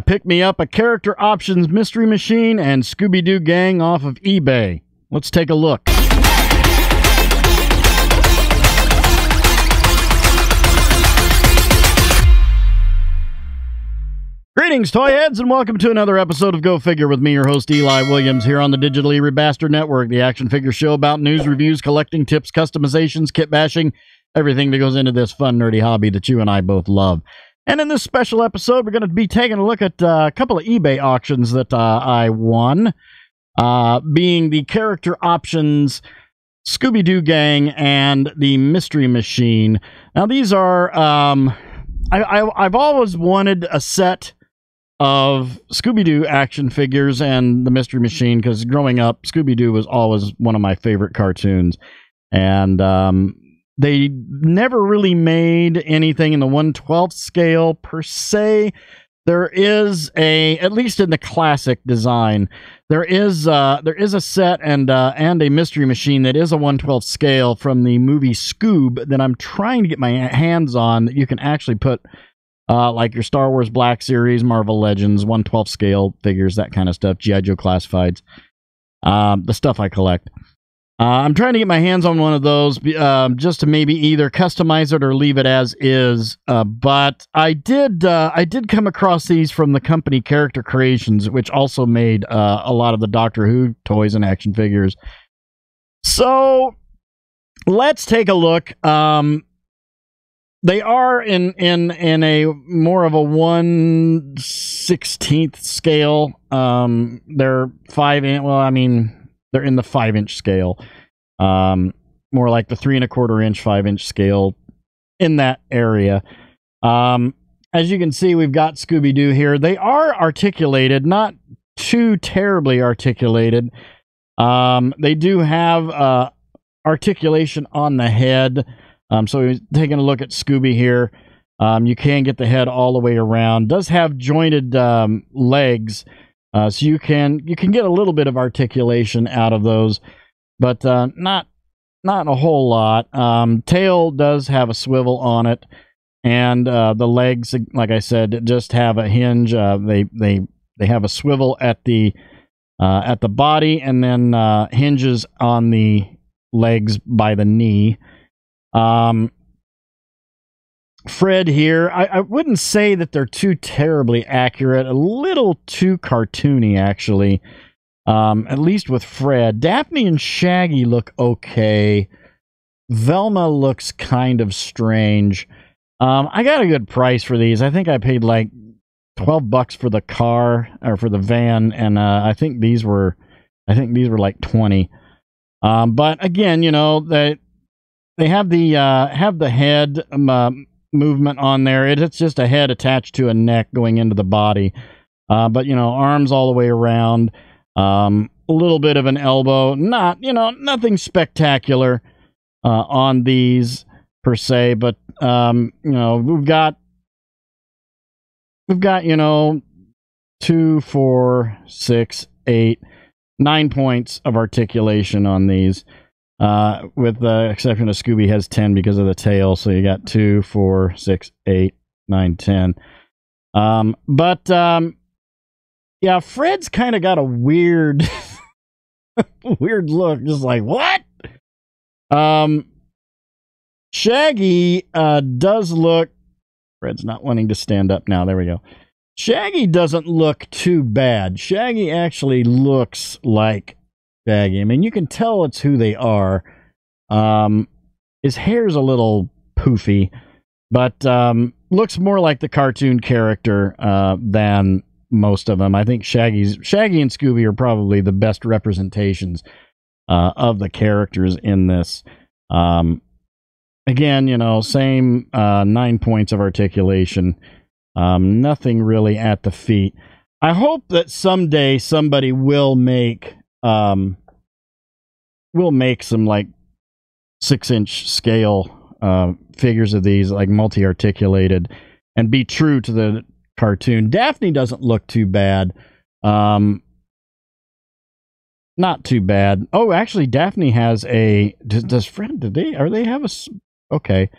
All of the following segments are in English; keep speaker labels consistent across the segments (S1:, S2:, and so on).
S1: pick me up a character options mystery machine and Scooby-Doo gang off of eBay. Let's take a look. Greetings, toy heads, and welcome to another episode of Go Figure with me, your host, Eli Williams, here on the digitally Rebastard Network, the action figure show about news, reviews, collecting, tips, customizations, kit bashing, everything that goes into this fun, nerdy hobby that you and I both love. And in this special episode, we're going to be taking a look at a couple of eBay auctions that I won, being the character options Scooby-Doo gang and the mystery machine. Now, these are, I've always wanted a set of Scooby-Doo action figures and the mystery machine, because growing up, Scooby-Doo was always one of my favorite cartoons. And they never really made anything in the 1/12 scale per se. There is at least in the classic design, there is a set and a mystery machine that is a 1/12 scale from the movie Scoob that I'm trying to get my hands on, that you can actually put like your Star Wars Black Series, Marvel Legends, 1/12 scale figures, that kind of stuff, G.I. Joe Classifieds, the stuff I collect. I'm trying to get my hands on one of those just to maybe either customize it or leave it as is. But I did come across these from the company Character Creations, which also made a lot of the Doctor Who toys and action figures. So let's take a look. They are in a more of a 1/16 scale. They're 5-inch. Well, I mean, they're in the 5-inch scale. More like the 3 1/4 inch, 5-inch scale in that area. As you can see, we've got Scooby-Doo here. They are articulated, not too terribly articulated. They do have articulation on the head. So taking a look at Scooby here, you can get the head all the way around. Does have jointed legs, so you can get a little bit of articulation out of those, but not a whole lot. Tail does have a swivel on it, and the legs, like I said, just have a hinge. They have a swivel at the body, and then hinges on the legs by the knee. Fred here, I wouldn't say that they're too terribly accurate, a little too cartoony actually, at least with Fred. Daphne and Shaggy look okay. Velma looks kind of strange. I got a good price for these. I think I paid like $12 for the car, or for the van, and I think these were like 20. But again, you know, they have the head movement on there. It's just a head attached to a neck going into the body. But, you know, arms all the way around. A little bit of an elbow. Nothing spectacular on these per se. But, you know, we've got, you know, 2, 4, 6, 8, 9 points of articulation on these. With the exception of Scooby has 10 because of the tail, so you got 2, 4, 6, 8, 9, 10. Yeah, Fred's kind of got a weird, weird look, just like, what? Shaggy does look. Fred's not wanting to stand up now. There we go. Shaggy doesn't look too bad. Shaggy actually looks like Shaggy. I mean, you can tell it's who they are. His hair's a little poofy, but looks more like the cartoon character than most of them. I think Shaggy and Scooby are probably the best representations of the characters in this. Again, you know, same 9 points of articulation. Nothing really at the feet. I hope that someday somebody will make some like 6-inch scale figures of these, like multi-articulated, and be true to the cartoon. Daphne doesn't look too bad. Not too bad. Oh, actually, Daphne has a. Does Fred? Are they have a? Okay.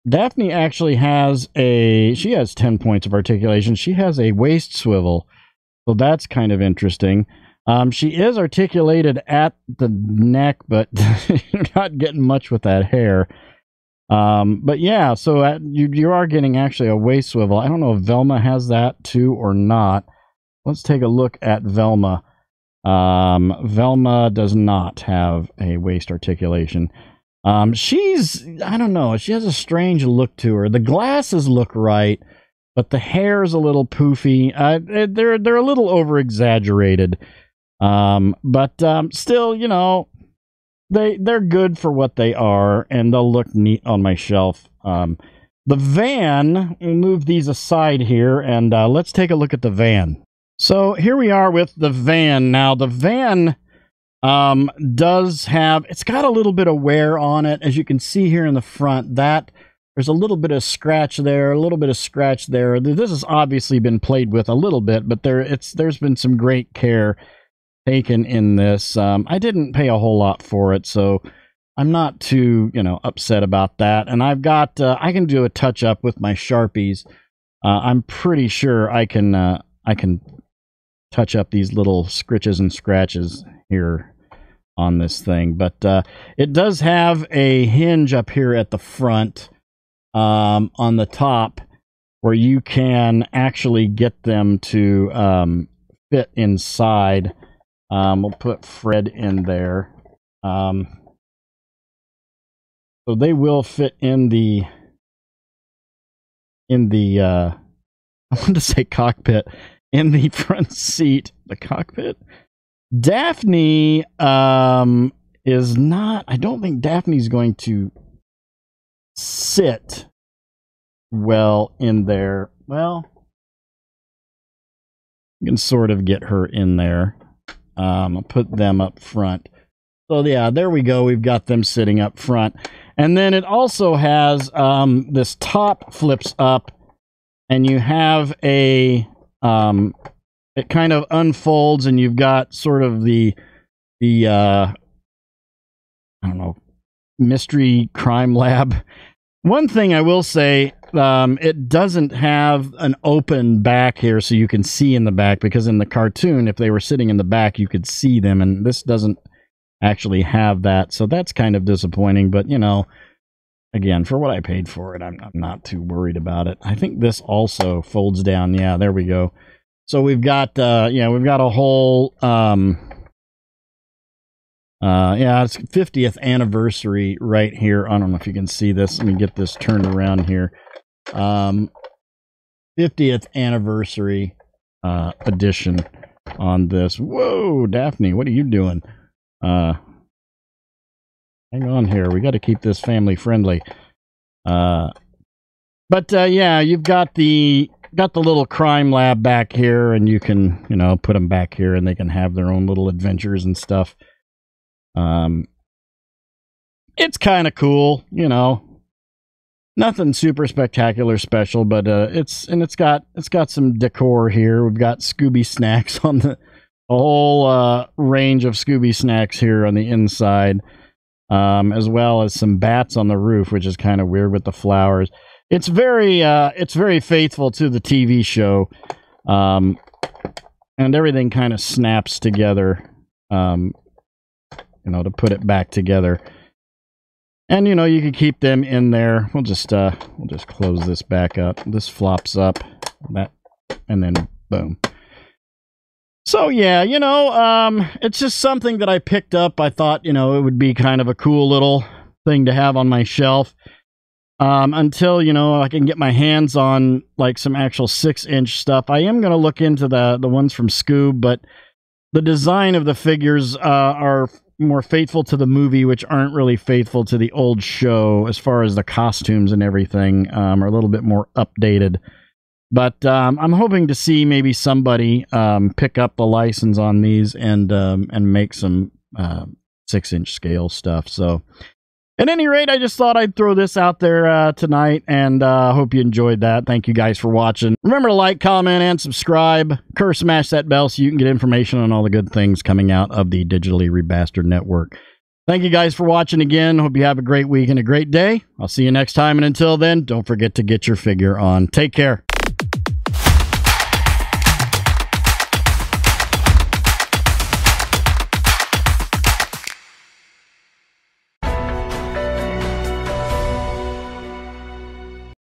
S1: Daphne actually has she has 10 points of articulation. She has a waist swivel, so that's kind of interesting. She is articulated at the neck, but you're not getting much with that hair. But yeah, so you are getting actually a waist swivel. I don't know if Velma has that too or not. Let's take a look at Velma. Velma does not have a waist articulation. I don't know, she has a strange look to her. The glasses look right, but the hair is a little poofy. They're a little over-exaggerated. But still, you know, they're good for what they are, and they'll look neat on my shelf. The van, we'll move these aside here, and let's take a look at the van. So here we are with the van. Now, the van does have, it's got a little bit of wear on it. As you can see here in the front, there's a little bit of scratch there, a little bit of scratch there. This has obviously been played with a little bit, but there's been some great care taken in this. I didn't pay a whole lot for it, so I'm not too, you know, upset about that. And I've got, I can do a touch up with my Sharpies. I'm pretty sure I can touch up these little scritches and scratches here on this thing. But it does have a hinge up here at the front, on the top, where you can actually get them to fit inside. We'll put Fred in there. So they will fit in the I want to say cockpit, in the front seat. The cockpit. Daphne is not, I don't think Daphne's going to sit well in there. Well, you can sort of get her in there. I'll put them up front. So yeah, there we go. We've got them sitting up front. And then it also has this top flips up, and you have a it kind of unfolds, and you've got sort of the I don't know, mystery crime lab. One thing I will say, it doesn't have an open back here so you can see in the back, because in the cartoon, if they were sitting in the back, you could see them, and this doesn't actually have that, so that's kind of disappointing. But, you know, again, for what I paid for it, I'm not too worried about it. I think this also folds down. Yeah, there we go. So we've got, yeah, we've got a whole, yeah, it's 50th anniversary right here. I don't know if you can see this. Let me get this turned around here. 50th anniversary edition on this. Whoa, Daphne, what are you doing? Hang on here. We got to keep this family friendly. But yeah, you've got the little crime lab back here, and you can, you know, put them back here, and they can have their own little adventures and stuff. It's kind of cool, you know. Nothing super spectacular special, but it's got some decor here. We've got Scooby snacks on the whole range of Scooby snacks here on the inside, as well as some bats on the roof, which is kind of weird with the flowers. It's very faithful to the TV show, and everything kind of snaps together, you know, to put it back together. And, you know, you can keep them in there. We'll just close this back up. This flops up, that, and then boom. So yeah, you know, it's just something that I picked up. I thought, you know, it would be kind of a cool little thing to have on my shelf. Until, you know, I can get my hands on like some actual 6-inch stuff. I am going to look into the ones from Scoob, but the design of the figures are more faithful to the movie, which aren't really faithful to the old show as far as the costumes and everything, are a little bit more updated. But I'm hoping to see maybe somebody pick up the license on these and make some 6-inch scale stuff. So at any rate, I just thought I'd throw this out there tonight, and hope you enjoyed that. Thank you guys for watching. Remember to like, comment, and subscribe. Smash that bell so you can get information on all the good things coming out of the Digitally Rebastard Network. Thank you guys for watching again. Hope you have a great week and a great day. I'll see you next time. And until then, don't forget to get your figure on. Take care.